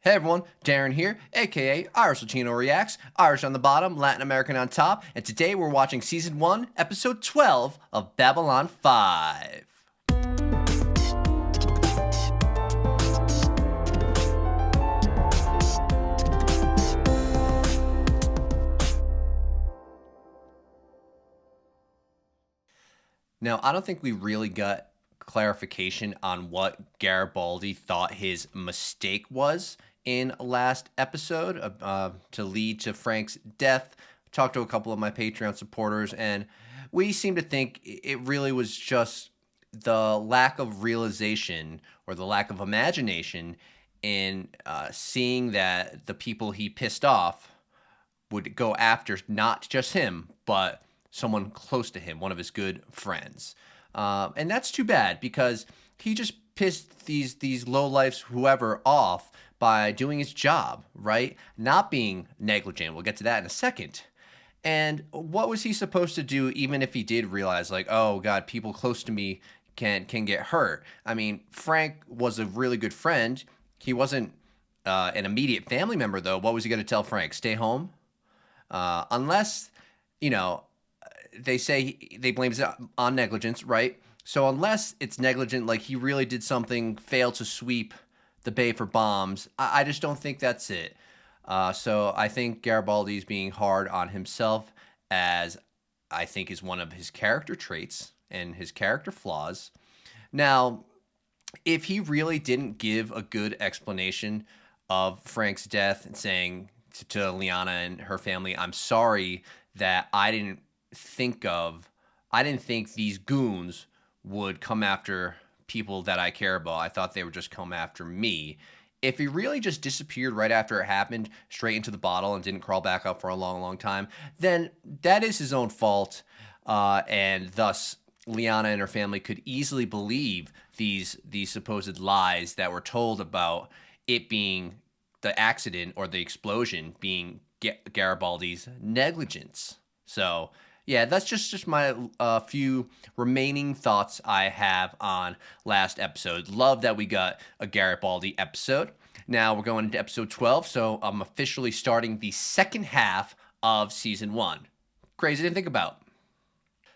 Hey everyone, Darren here, aka Irish Latino Reacts, Irish on the bottom, Latin American on top, and today we're watching Season 1, Episode 12 of Babylon 5. Now, I don't think we really got clarification on what Garibaldi thought his mistake was in last episode to lead to Frank's death. Talked to a couple of my Patreon supporters, and we seem to think it really was just the lack of realization or the lack of imagination in seeing that the people he pissed off would go after not just him, but someone close to him, one of his good friends. And that's too bad because he just pissed these lowlifes, whoever, off by doing his job, right? Not being negligent. We'll get to that in a second. And what was he supposed to do even if he did realize, like, oh, God, people close to me can get hurt? I mean, Frank was a really good friend. He wasn't an immediate family member, though. What was he going to tell Frank? Stay home? Unless, you know, they say they blame it on negligence, right? So unless it's negligent, like he really did something, failed to sweep the bay for bombs, I just don't think that's it. So I think Garibaldi's being hard on himself, as I think is one of his character traits and his character flaws. Now, if he really didn't give a good explanation of Frank's death and saying to Liana and her family, I'm sorry that I didn't think these goons would come after people that I care about. I thought they would just come after me. If he really just disappeared right after it happened, straight into the bottle and didn't crawl back up for a long, long time, then that is his own fault. And thus, Liana and her family could easily believe these supposed lies that were told about it being the accident or the explosion being Garibaldi's negligence. So, yeah, that's just my few remaining thoughts I have on last episode. Love that we got a Garibaldi episode. Now we're going into episode 12, so I'm officially starting the second half of season 1. Crazy to think about.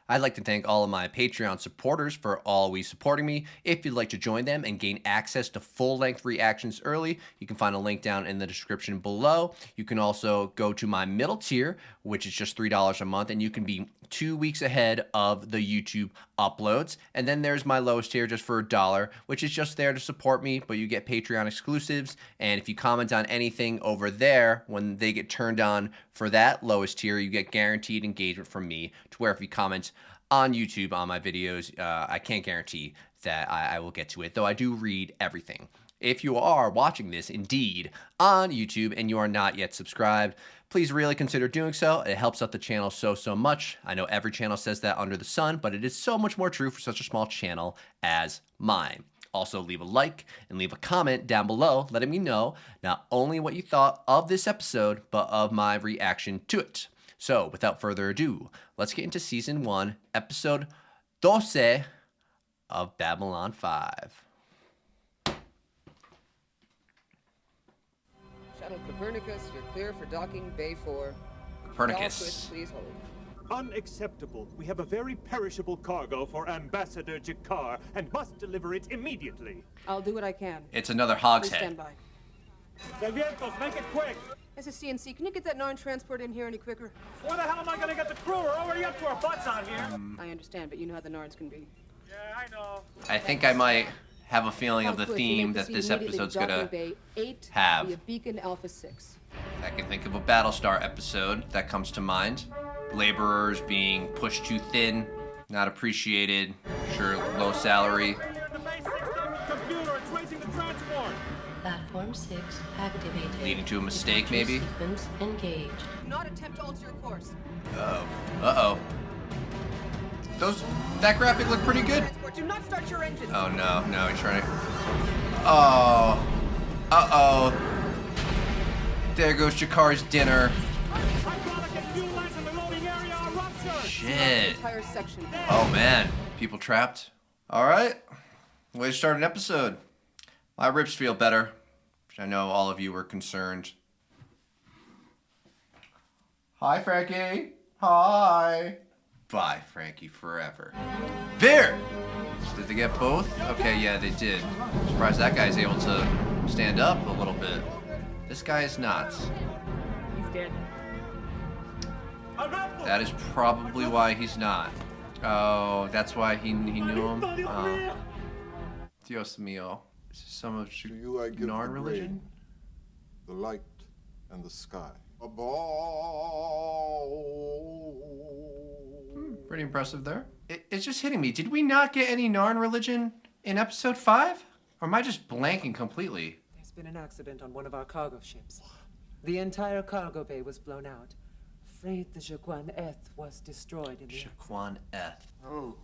I'd like to thank all of my Patreon supporters for always supporting me. If you'd like to join them and gain access to full-length reactions early, you can find a link down in the description below. You can also go to my middle tier, which is just $3 a month, and you can be 2 weeks ahead of the YouTube uploads. And then there's my lowest tier just for $1, which is just there to support me, but you get Patreon exclusives. And if you comment on anything over there, when they get turned on for that lowest tier, you get guaranteed engagement from me, to where if you comment on YouTube on my videos, I can't guarantee that I will get to it, though I do read everything. If you are watching this indeed on YouTube and you are not yet subscribed, please really consider doing so. It helps out the channel so much. I know every channel says that under the sun, but it is so much more true for such a small channel as mine. Also, leave a like and leave a comment down below letting me know not only what you thought of this episode, but of my reaction to it. So, without further ado, let's get into Season 1, Episode 12 of Babylon 5. Shuttle Copernicus, you're clear for docking Bay 4. Copernicus. Please hold. Unacceptable. We have a very perishable cargo for Ambassador Jakar and must deliver it immediately. I'll do what I can. It's another Please hogshead. stand by. Del Vientos, make it quick! This is CNC. Can you get that Narn transport in here any quicker? Where the hell am I gonna get the crew? We're already up to our butts on here. I understand, but you know how the Narns can be. Yeah, I know. I think I might have a feeling of the Quick, theme you that make this the scene immediately episode's to gonna docking Bay 8 have. via Beacon Alpha 6. I can think of a Battlestar episode that comes to mind. Laborers being pushed too thin, not appreciated, sure, low salary. The base 6 computer, it's racing the transport. Platform 6 activated. Leading to a mistake, maybe? Sequence engaged. Do not attempt to alter your course. Uh-oh. That graphic looked pretty good. Transport, do not start your engine. Oh, no, he's trying to... Oh. Uh-oh. There goes Jakar's dinner. Hydraulic and fuel lines in the loading area are ruptured. Shit. Entire section. Oh, man. People trapped. All right. Way to start an episode. My ribs feel better. I know all of you were concerned. Hi, Frankie. Hi. Bye, Frankie, forever. There! Did they get both? Okay, yeah, they did. Surprised that guy's able to stand up a little bit. This guy is not. He's dead. That is probably why he's not. Oh, that's why he knew him? Oh. Dios mío. Is this some of To you I give Narn the religion? rain, the light, and the sky. Pretty impressive there. It's just hitting me. Did we not get any Narn religion in episode 5? Or am I just blanking completely? There's been an accident on one of our cargo ships. The entire cargo bay was blown out. Afraid the Jaquan Eth was destroyed in the Shaquan Eth. Oh.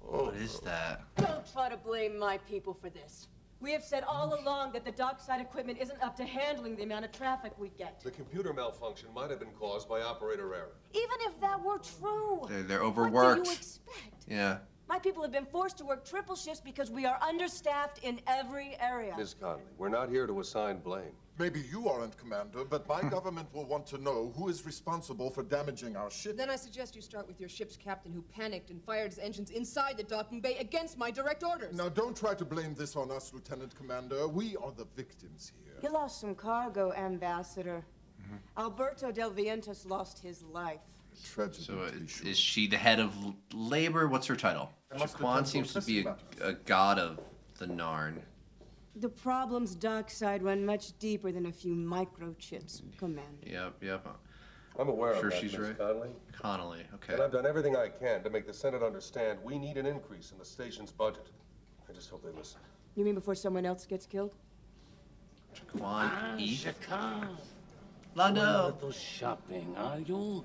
What is that? Don't try to blame my people for this. We have said all along that the dockside equipment isn't up to handling the amount of traffic we get. The computer malfunction might have been caused by operator error. Even if that were true, They're what overworked. do you expect? Yeah. My people have been forced to work triple shifts because we are understaffed in every area. Ms. Conley, we're not here to assign blame. Maybe you aren't, Commander, but my government will want to know who is responsible for damaging our ship. Then I suggest you start with your ship's captain who panicked and fired his engines inside the docking bay against my direct orders. Now, don't try to blame this on us, Lieutenant Commander. We are the victims here. You lost some cargo, Ambassador. Alberto Del Vientos lost his life. Tragedy, So to be sure. is she the head of labor? What's her title? must Shaquan attend seems to protest be matters. a god of the Narn. The problems dockside run much deeper than a few microchips, Commander. Yep. I'm aware Sure of that, she's Ms. right. Conley. Connolly, okay. And I've done everything I can to make the Senate understand we need an increase in the station's budget. I just hope they listen. You mean before someone else gets killed? Shaquan Eth. Jaquan. Lando. Little shopping, are you?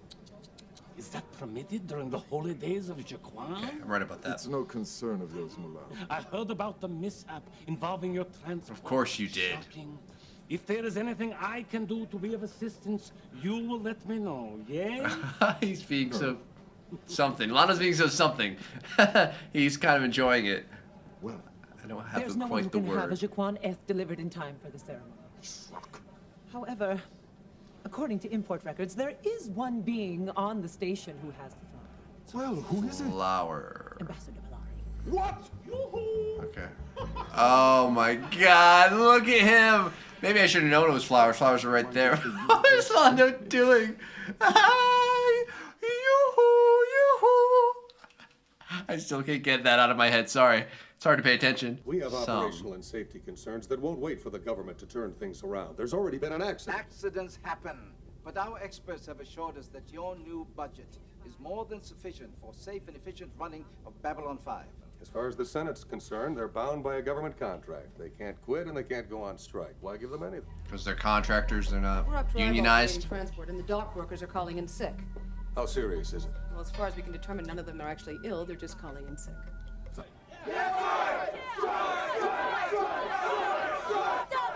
Is that permitted during the holy days of Jaquan? I'm right about that. It's no concern of yours, Mullah. I heard about the mishap involving your transport. Of course you did. Shocking. If there is anything I can do to be of assistance, you will let me know, yeah? He's being so something. Lando's being so something. He's kind of enjoying it. Well, I don't have There's no one quite who the can have a word. Jaquan Eth delivered in time for the ceremony. However, according to import records, there is one being on the station who has the flower. well, who is it? Flower. Ambassador Malari. What? Okay. Oh my God! Look at him. Maybe I should have known it was flowers. Flowers are right there. What is Lando doing? Hi, yoo-hoo. I still can't get that out of my head. Sorry. It's hard to pay attention. We have Some. operational and safety concerns that won't wait for the government to turn things around. There's already been an accident. Accidents happen, but our experts have assured us that your new budget is more than sufficient for safe and efficient running of Babylon 5. As far as the Senate's concerned, they're bound by a government contract. They can't quit and they can't go on strike. Why give them anything? Because they're contractors. They're not We're up to our unionized. operating transport, and the dock workers are calling in sick. How serious is it? Well, as far as we can determine, none of them are actually ill. They're just calling in sick. Stop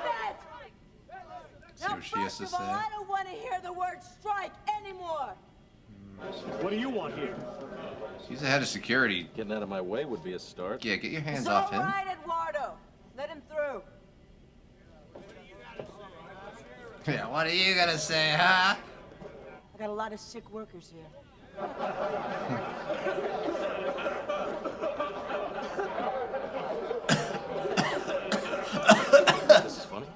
it! See what she has to First of all, say. I don't want to hear the word strike anymore. What do you want here? He's the head of security. Getting out of my way would be a start. Yeah, get your hands It's off all him. right, Eduardo. Let him through. Yeah, what are you gonna say, huh? I got a lot of sick workers here. This is funny.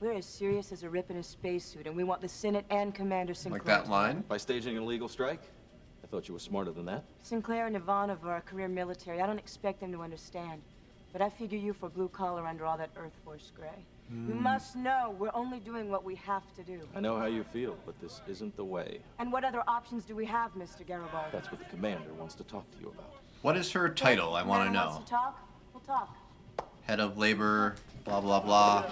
We're as serious as a rip in a spacesuit, and we want the Senate and Commander Sinclair. Like that to line? By staging an illegal strike? I thought you were smarter than that. Sinclair and Ivanov are career military. I don't expect them to understand. But I figure you for blue collar under all that Earth Force gray. You must know we're only doing what we have to do. I know how you feel, but this isn't the way. And what other options do we have, Mr. Garibaldi? That's what the commander wants to talk to you about. What is her title? I want to Commander know. wants to talk? We'll talk. Head of labor, blah, blah, blah.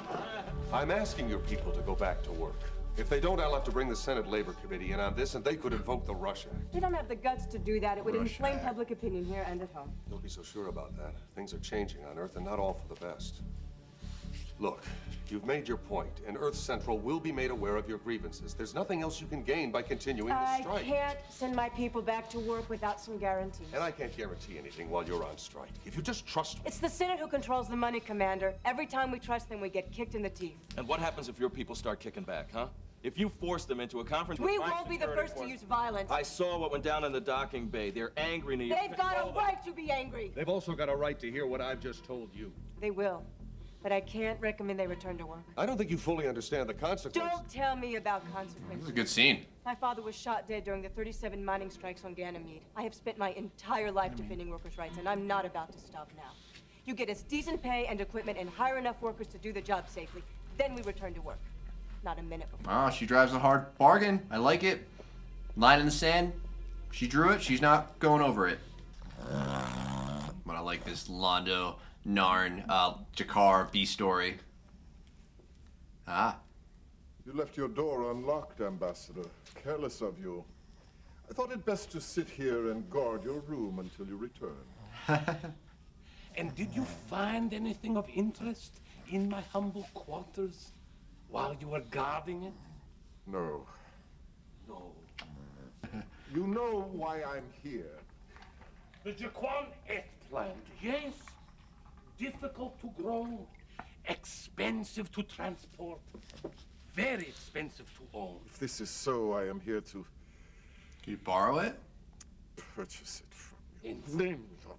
I'm asking your people to go back to work. If they don't, I'll have to bring the Senate Labor Committee in on this, and they could invoke the Russia Act. We don't have the guts to do that. It would Russia inflame Act. public opinion here and at home. Don't be so sure about that. Things are changing on Earth, and not all for the best. Look, you've made your point, and Earth Central will be made aware of your grievances. There's nothing else you can gain by continuing the strike. I can't send my people back to work without some guarantees. And I can't guarantee anything while you're on strike. If you just trust me. It's the Senate who controls the money, Commander. Every time we trust them, we get kicked in the teeth. And what happens if your people start kicking back, huh? If you force them into a conference We won't be the first to use violence. I saw what went down in the docking bay. They're angry. They've got a right to be angry. They've also got a right to hear what I've just told you. They will. But I can't recommend they return to work. I don't think you fully understand the consequences. Don't tell me about consequences. It was a good scene. My father was shot dead during the 37 mining strikes on Ganymede. I have spent my entire life defending workers' rights, and I'm not about to stop now. You get us decent pay and equipment and hire enough workers to do the job safely. Then we return to work. Not a minute before. Oh, she drives a hard bargain. I like it. Line in the sand. She drew it. She's not going over it. But I like this Londo, Narn, Jakar B-story. Ah. You left your door unlocked, Ambassador. Careless of you. I thought it best to sit here and guard your room until you return. And did you find anything of interest in my humble quarters while you were guarding it? No. No. You know why I'm here. The Jaquan eggplant, yes. Difficult to grow, expensive to transport, very expensive to own. If this is so, I am here to... Can you borrow it? Purchase it from you. And then your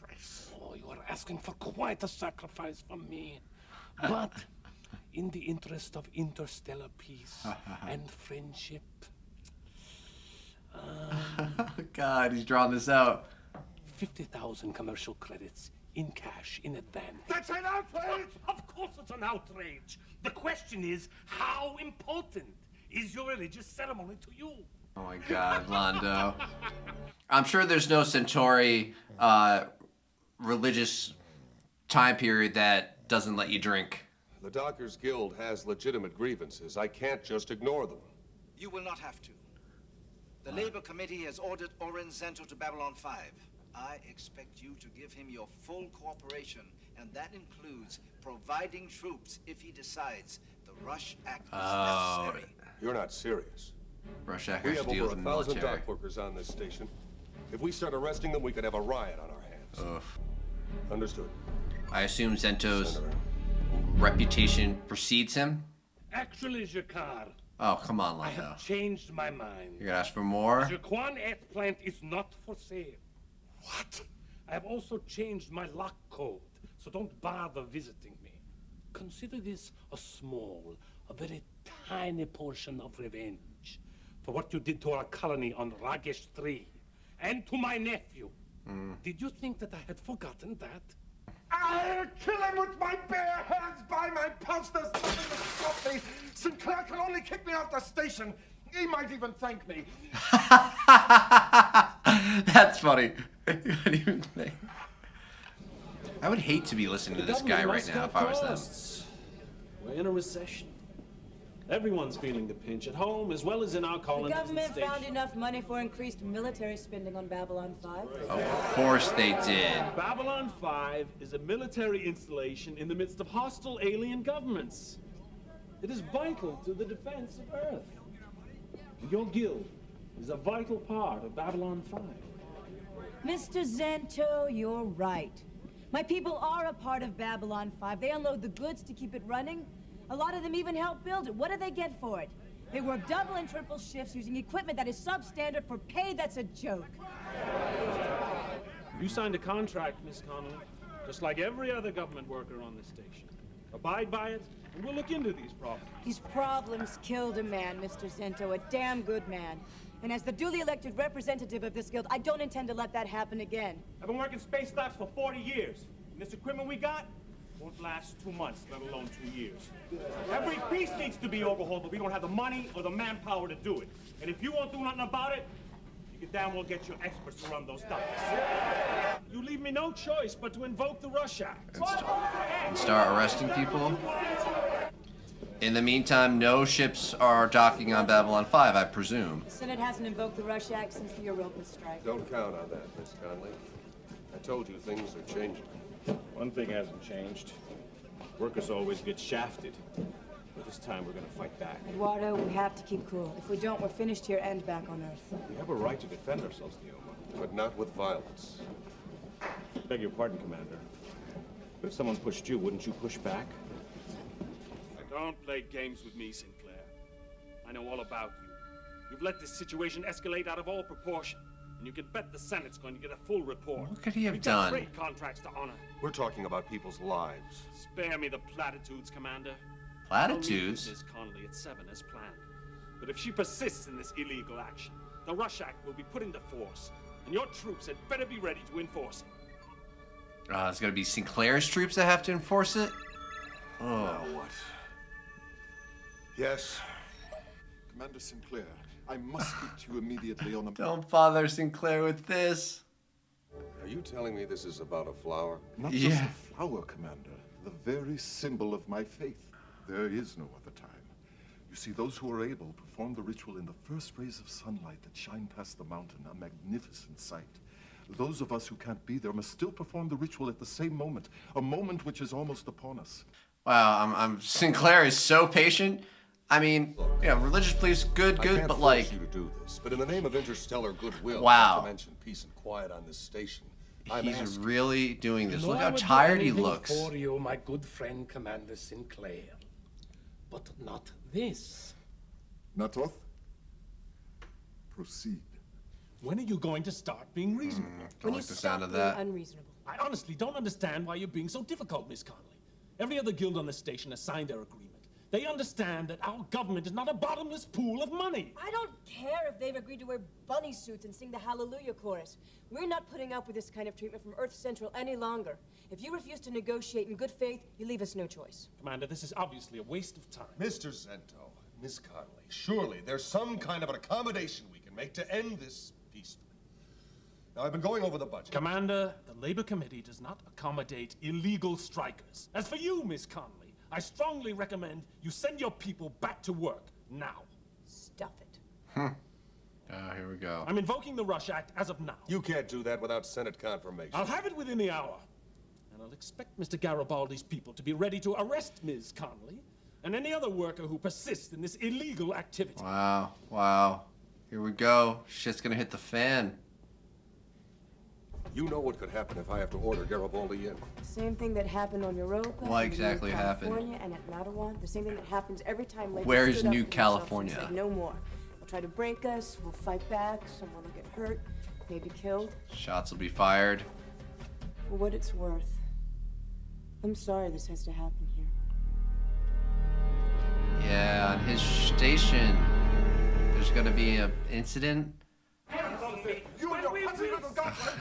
price. Oh, you are asking for quite a sacrifice from me. But in the interest of interstellar peace and friendship. God, he's drawing this out. 50,000 commercial credits in cash in advance. That's an outrage! Of course it's an outrage. The question is, how important is your religious ceremony to you? Oh my God, Londo. I'm sure there's no Centauri religious time period that doesn't let you drink. The Dockers Guild has legitimate grievances. I can't just ignore them. You will not have to. The Labor Committee has ordered Oren Zento to Babylon 5. I expect you to give him your full cooperation, and that includes providing troops if he decides the Rush Act is necessary. You're not serious. Rush Act We has have to deal over with the 1,000 military. dock workers on this station. If we start arresting them, we could have a riot on our hands. Ugh. Understood. I assume Zento's reputation precedes him? Actually, Jakar, Oh, come on, I Londo. have changed my mind. You gonna ask for more? Jaquan eggplant is not for sale. What? I have also changed my lock code, so don't bother visiting me. Consider this a small, a very tiny portion of revenge for what you did to our colony on Ragesh 3 and to my nephew. Did you think that I had forgotten that? I'll kill him with my bare hands by my pulse. There's nothing to stop me. Sinclair can only kick me off the station. He might even thank me. That's funny. I couldn't even think. I would hate to be listening to this guy right now if I was them. We're in a recession. Everyone's feeling the pinch at home as well as in our The colonies. government found enough money for increased military spending on Babylon 5. Of course they did. Babylon 5 is a military installation in the midst of hostile alien governments. It is vital to the defense of Earth. Your guild is a vital part of Babylon 5. Mr. Zento, you're right. My people are a part of Babylon 5. They unload the goods to keep it running. A lot of them even help build it. What do they get for it? They work double and triple shifts using equipment that is substandard for pay that's a joke. You signed a contract, Miss Connolly, just like every other government worker on this station. Abide by it, and we'll look into these problems. These problems killed a man, Mr. Zento, a damn good man. And as the duly elected representative of this guild, I don't intend to let that happen again. I've been working space stocks for 40 years. And this equipment we got won't last 2 months, let alone 2 years. Every piece needs to be overhauled, but we don't have the money or the manpower to do it. And if you won't do nothing about it, you can damn well get your experts to run those docks. You leave me no choice but to invoke the Rush Act. And start arresting people. In the meantime, no ships are docking on Babylon 5, I presume. The Senate hasn't invoked the Rush Act since the Europa strike. Don't count on that, Miss Conley. I told you things are changing. One thing hasn't changed. Workers always get shafted. But this time we're gonna fight back. Eduardo, we have to keep cool. If we don't, we're finished here and back on Earth. We have a right to defend ourselves, Neoma, but not with violence. Beg your pardon, Commander. But if someone pushed you, wouldn't you push back? Don't play games with me, Sinclair. I know all about you. You've let this situation escalate out of all proportion. And you can bet the Senate's going to get a full report. What could he have We've got done? trade contracts to honor. We're talking about people's lives. Spare me the platitudes, Commander. Platitudes? I'll meet with Ms. Connolly at 7 as planned. But if she persists in this illegal action, the Rush Act will be put into force, and your troops had better be ready to enforce it. It's gonna be Sinclair's troops that have to enforce it? Oh. Now what? Yes. Commander Sinclair, I must speak to you immediately on a... Don't bother Sinclair with this. Are you telling me this is about a flower? Not just a flower, Commander. The very symbol of my faith. There is no other time. You see, those who are able perform the ritual in the first rays of sunlight that shine past the mountain, a magnificent sight. Those of us who can't be there must still perform the ritual at the same moment, a moment which is almost upon us. Wow, Sinclair is so patient. I mean, yeah, religious beliefs, good, I can't but force like... you to do this, but in the name of interstellar goodwill, Wow. not to mention peace and quiet on this station, I'm He's asking... really doing this. Look I how would do tired he anything looks. For you, my good friend, Commander Sinclair. But not this. Natoth, proceed. When are you going to start being reasonable? Don't like the sound of that. Unreasonable. I honestly don't understand why you're being so difficult, Miss Connolly. Every other guild on the station has signed their agreement. They understand that our government is not a bottomless pool of money. I don't care if they've agreed to wear bunny suits and sing the Hallelujah chorus. We're not putting up with this kind of treatment from Earth Central any longer. If you refuse to negotiate in good faith, you leave us no choice. Commander, this is obviously a waste of time. Mr. Zento, Miss Connolly, surely there's some kind of an accommodation we can make to end this peacefully. Now, I've been going over the budget. Commander, the Labor Committee does not accommodate illegal strikers. As for you, Miss Connolly, I strongly recommend you send your people back to work now. Stuff it. Here we go. I'm invoking the Rush Act as of now. You can't do that without Senate confirmation. I'll have it within the hour. And I'll expect Mr. Garibaldi's people to be ready to arrest Ms. Connolly and any other worker who persists in this illegal activity. Wow. Here we go. Shit's gonna hit the fan. You know what could happen if I have to order Garibaldi in. The same thing that happened on Europa. What and exactly New happened? California and at Mattawan. The same thing that happens every time Labor Where's stood up New for themselves and California? said no more. They'll try to break us. We'll fight back. Someone will get hurt, maybe killed. Shots will be fired. For what it's worth, I'm sorry this has to happen here. Yeah, on his station, there's gonna be an incident.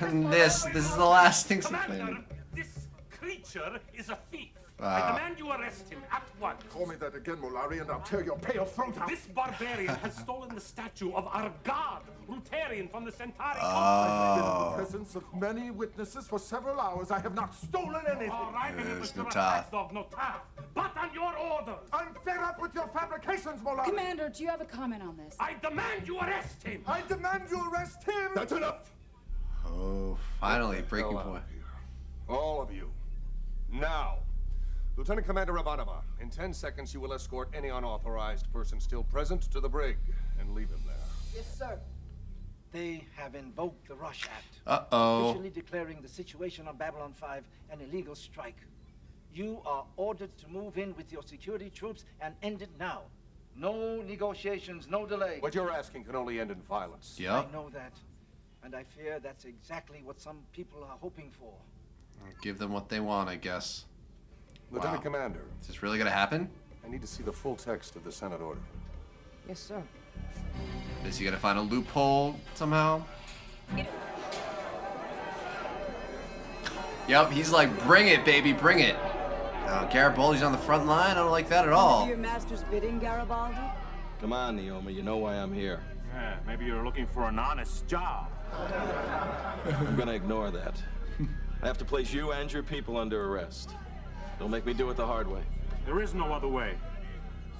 And this is the last thing Commander, this creature is a thief. Wow. I demand you arrest him at once. Call me that again, Molari, and I'll tear your pale throat out. This barbarian has stolen the statue of our god, Rutarian, from the Centauri I've been in the presence of many witnesses for several hours. I have not stolen anything. All right, and it was no your Taff. attack of Notav, but on your orders. I'm fed up with your fabrications, Molari. Commander, do you have a comment on this? I demand you arrest him. I demand you arrest him. That's enough. Oh, finally, breaking Hell out point. of here. All of you. Now. Lieutenant Commander Ivanova, in 10 seconds you will escort any unauthorized person still present to the brig and leave him there. Yes, sir. They have invoked the Rush Act. Uh-oh. Officially declaring the situation on Babylon 5 an illegal strike. You are ordered to move in with your security troops and end it now. No negotiations, no delay. What you're asking can only end in violence. I know that. And I fear that's exactly what some people are hoping for. Give them what they want, I guess. Lieutenant Commander. Is this really gonna happen? I need to see the full text of the Senate order. Yes, sir. Is he gonna find a loophole somehow? Yep, he's like, bring it, baby, bring it. Garibaldi's on the front line. I don't like that at all. Do your master's bidding, Garibaldi? Come on, Neoma, you know why I'm here. Yeah, maybe you're looking for an honest job. I'm gonna ignore that. I have to place you and your people under arrest. Don't make me do it the hard way. There is no other way.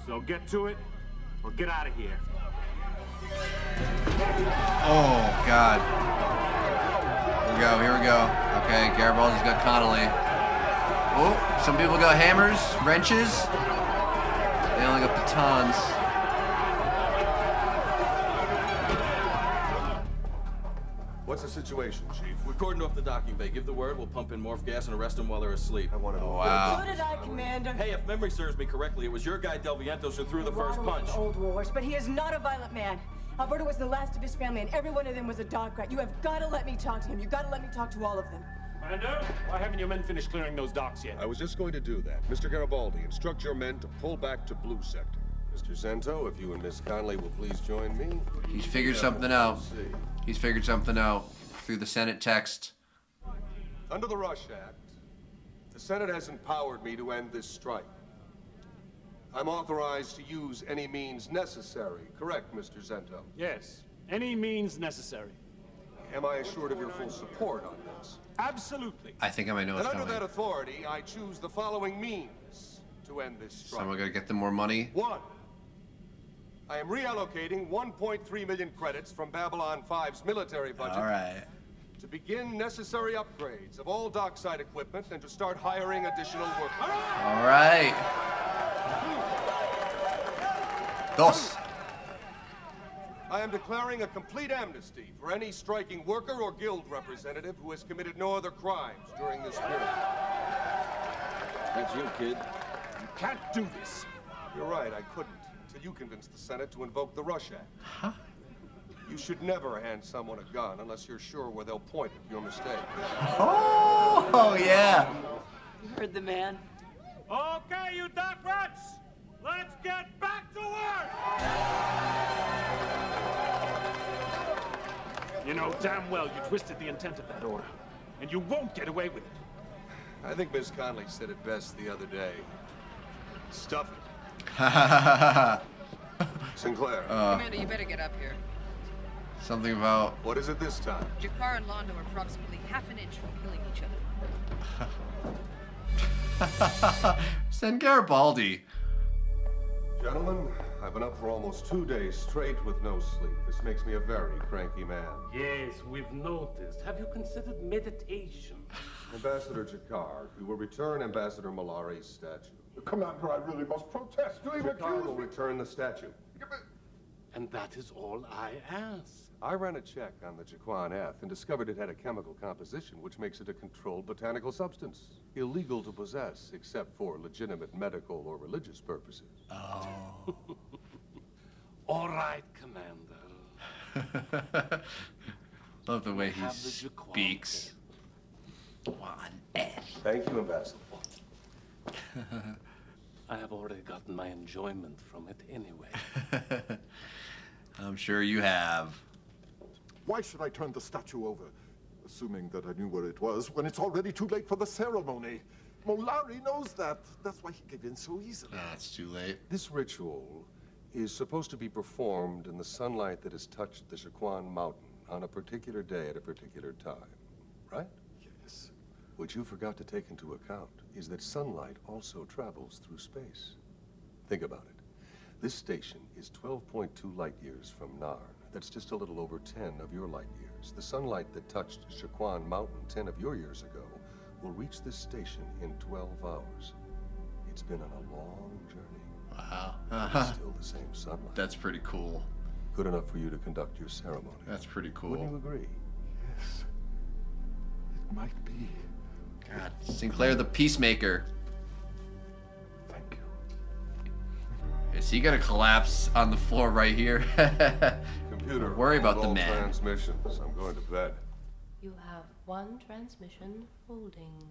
So get to it, or get out of here. Oh, God. Here we go. Okay, Garibaldi's got Connolly. Oh, some people got hammers, wrenches. They only got batons. What's the situation, Chief? We're cordoned off the docking bay. Give the word, we'll pump in morph gas and arrest them while they're asleep. I want to Oh, wow. So did I, Commander. Hey, if memory serves me correctly, it was your guy Del Vientos who threw the first punch. Old wars, but he is not a violent man. Alberto was the last of his family, and every one of them was a dog rat. You have got to let me talk to him. You've got to let me talk to all of them. Commander, why haven't your men finished clearing those docks yet? I was just going to do that. Mr. Garibaldi, instruct your men to pull back to Blue Sector. Mr. Zento, if you and Miss Conley will please join me. He's figured something out. He's figured something out through the Senate text. Under the Rush Act, the Senate has empowered me to end this strike. I'm authorized to use any means necessary. Correct, Mr. Zento? Yes, any means necessary. Am I assured of your full support on this? Absolutely. I think I might know And what's under coming. that authority, I choose the following means to end this strike. Someone gotta get them more money. 1. I am reallocating 1.3 million credits from Babylon 5's military budget. All right. To begin necessary upgrades of all dockside equipment and to start hiring additional workers. All right. Dos. I am declaring a complete amnesty for any striking worker or guild representative who has committed no other crimes during this period. That's you, kid. You can't do this. You're right, I couldn't, until you convinced the Senate to invoke the Rush Act. Huh? You should never hand someone a gun unless you're sure where they'll point it. Your mistake. Oh, yeah. You heard the man. Okay, you dock rats! Let's get back to work! You know damn well you twisted the intent of that order, and you won't get away with it. I think Miss Conley said it best the other day. Stuff it. Sinclair. Commander, you better get up here. Something about... What is it this time? Jakar and Londo are approximately half an inch from killing each other. Send Garibaldi. Gentlemen, I've been up for almost 2 days straight with no sleep. This makes me a very cranky man. Yes, we've noticed. Have you considered meditation? Ambassador Jakar, we will return Ambassador Malari's statue. Commander, I really must protest. Do you Jakar will return the statue. And that is all I ask. I ran a check on the Jaquan F and discovered it had a chemical composition which makes it a controlled botanical substance. Illegal to possess, except for legitimate medical or religious purposes. Oh. All right, Commander. Love the way he Have the Jaquan speaks. Jaquan F. Thank you, Ambassador. I have already gotten my enjoyment from it anyway. I'm sure you have. Why should I turn the statue over? Assuming that I knew where it was, when it's already too late for the ceremony. Molari knows that. That's why he gave in so easily. Ah, it's too late. This ritual is supposed to be performed in the sunlight that has touched the Jaquan Mountain on a particular day at a particular time, right? Yes. What you forgot to take into account is that sunlight also travels through space. Think about it. This station is 12.2 light years from Narn. That's just a little over 10 of your light years. The sunlight that touched Jaquan Mountain 10 of your years ago will reach this station in 12 hours. It's been on a long journey. Wow. It's still the same sunlight. That's pretty cool. Good enough for you to conduct your ceremony. That's pretty cool. Wouldn't you agree? Yes. It might be. God, Sinclair the Peacemaker. Thank you. Is he gonna collapse on the floor right here? Computer, Don't worry about hold the all man. transmissions. I'm going to bed. You have one transmission holding.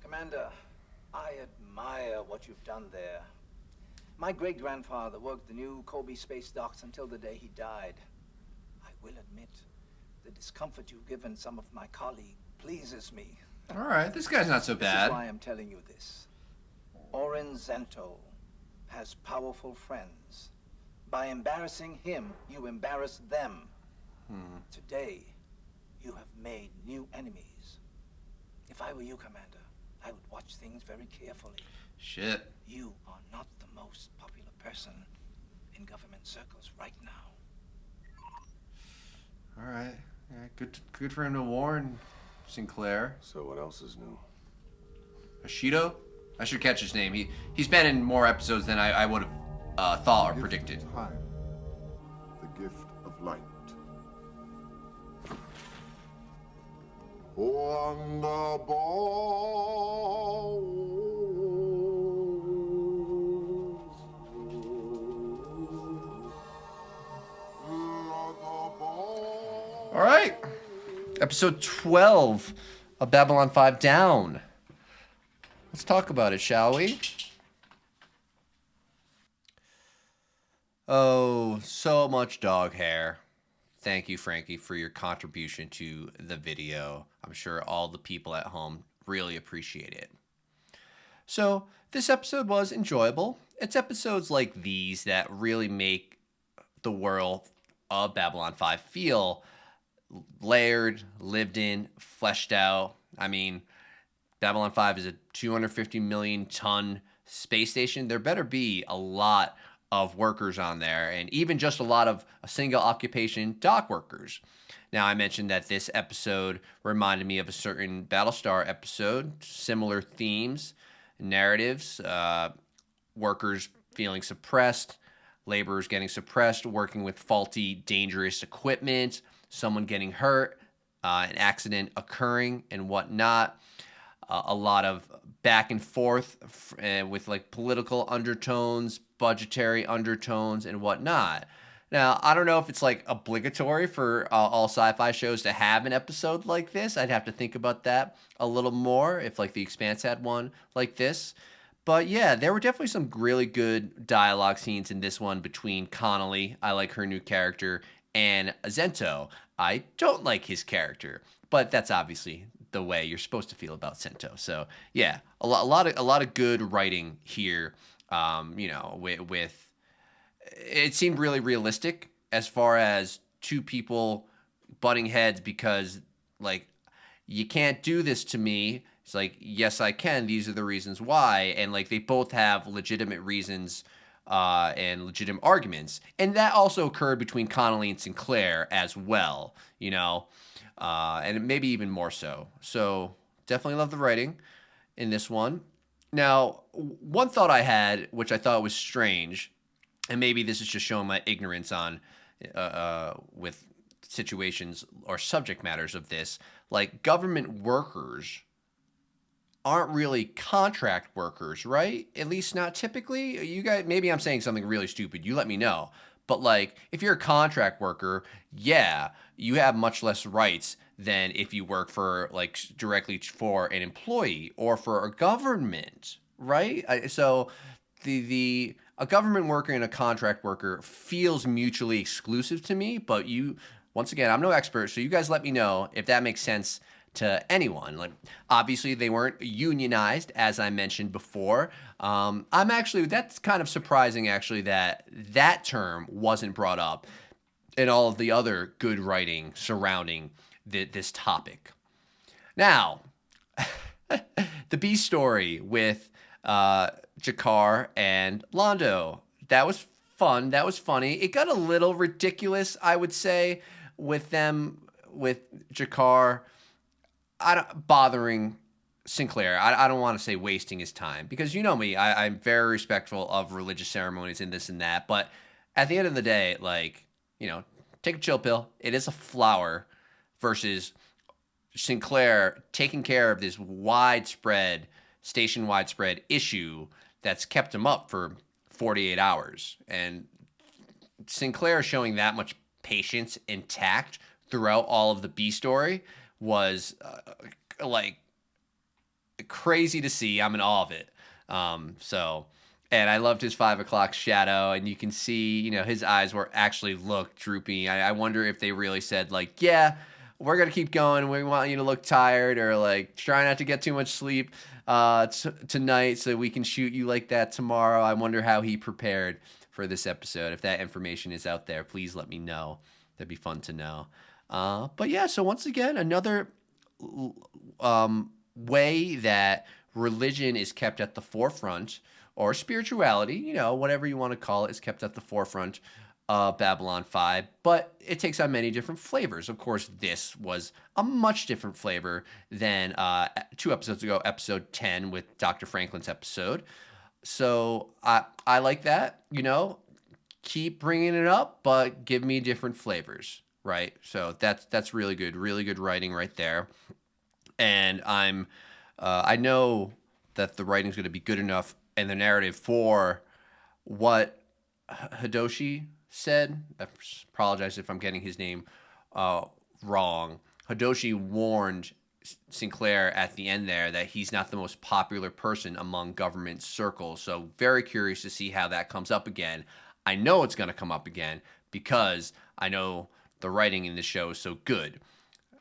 Commander, I admire what you've done there. My great-grandfather worked the new Kobe space docks until the day he died. I will admit, the discomfort you've given some of my colleagues pleases me. All right, this guy's not so This is bad. why I'm telling you this. Oren Zento has powerful friends. By embarrassing him, you embarrass them. Today, you have made new enemies. If I were you, Commander, I would watch things very carefully. Shit. You are not the most popular person in government circles right now. All right. Yeah, good for him to warn Sinclair. So what else is new? Hashido? I should catch his name. He's been in more episodes than I would have thought or predicted. Time. The gift of light. All right. Episode 12 of Babylon 5 down. Let's talk about it, shall we? Oh, so much dog hair. Thank you, Frankie, for your contribution to the video. I'm sure all the people at home really appreciate it. So, this episode was enjoyable. It's episodes like these that really make the world of Babylon 5 feel layered, lived in, fleshed out. I mean, Babylon 5 is a 250 million ton space station. There better be a lot of workers on there, and even just a lot of single occupation dock workers. Now, I mentioned that this episode reminded me of a certain Battlestar episode, similar themes, narratives, workers feeling suppressed, laborers getting suppressed, working with faulty, dangerous equipment, someone getting hurt, an accident occurring and whatnot. A lot of back and forth with like political undertones, budgetary undertones, and whatnot. Now, I don't know if it's like obligatory for all sci-fi shows to have an episode like this. I'd have to think about that a little more if like The Expanse had one like this. But yeah, there were definitely some really good dialogue scenes in this one between Connolly, I like her new character, and Zento. I don't like his character, but that's obviously the way you're supposed to feel about Zento. So yeah, a lot of good writing here. With it seemed really realistic as far as two people butting heads because like you can't do this to me. It's like, yes, I can. These are the reasons why. And like they both have legitimate reasons and legitimate arguments. And that also occurred between Connolly and Sinclair as well, and maybe even more so. So definitely love the writing in this one. Now, one thought I had, which I thought was strange, and maybe this is just showing my ignorance on with situations or subject matters of this, like government workers aren't really contract workers, right? At least not typically. You guys, maybe I'm saying something really stupid. You let me know. But like, if you're a contract worker, yeah, you have much less rights than if you work for like directly for an employee or for a government, right? So a government worker and a contract worker feels mutually exclusive to me. But once again, I'm no expert, so you guys let me know if that makes sense to anyone. Like, obviously they weren't unionized, as I mentioned before. That's kind of surprising actually that term wasn't brought up in all of the other good writing surrounding this topic. Now, the B story with Jakar and Londo. That was fun. That was funny. It got a little ridiculous, I would say, with Jakar bothering Sinclair. I don't want to say wasting his time because you know me, I'm very respectful of religious ceremonies and this and that. But at the end of the day, like, take a chill pill. It is a flower versus Sinclair taking care of this station-wide spread issue that's kept him up for 48 hours. And Sinclair showing that much patience and tact throughout all of the B story was like crazy to see. I'm in awe of it. And I loved his 5 o'clock shadow, and you can see, his eyes actually looked droopy. I wonder if they really said like, yeah, we're going to keep going. We want you to look tired, or like try not to get too much sleep tonight so we can shoot you like that tomorrow. I wonder how he prepared for this episode. If that information is out there, please let me know. That'd be fun to know. But yeah, so once again, another way that religion is kept at the forefront, or spirituality, whatever you want to call it, is kept at the forefront Babylon 5, but it takes on many different flavors. Of course, this was a much different flavor than 2 episodes ago, episode 10 with Dr. Franklin's episode. So I like that, you know, keep bringing it up, but give me different flavors, right? So that's really good writing right there. And I know that the writing's going to be good enough and the narrative for what Hidoshi said. I apologize if I'm getting his name wrong. Hidoshi warned Sinclair at the end there that he's not the most popular person among government circles. So very curious to see how that comes up again. I know it's going to come up again because I know the writing in this show is so good.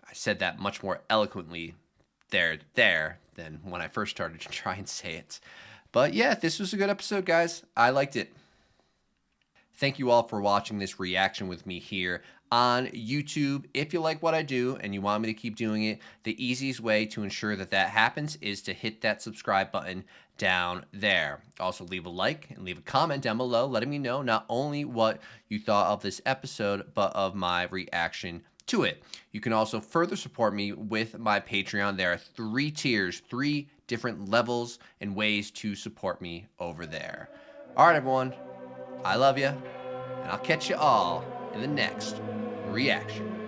I said that much more eloquently there than when I first started to try and say it. But yeah, this was a good episode, guys. I liked it. Thank you all for watching this reaction with me here on YouTube. If you like what I do and you want me to keep doing it, the easiest way to ensure that that happens is to hit that subscribe button down there. Also, leave a like and leave a comment down below letting me know not only what you thought of this episode, but of my reaction to it. You can also further support me with my Patreon. There are 3 tiers, 3 different levels and ways to support me over there. All right, everyone. I love you, and I'll catch you all in the next reaction.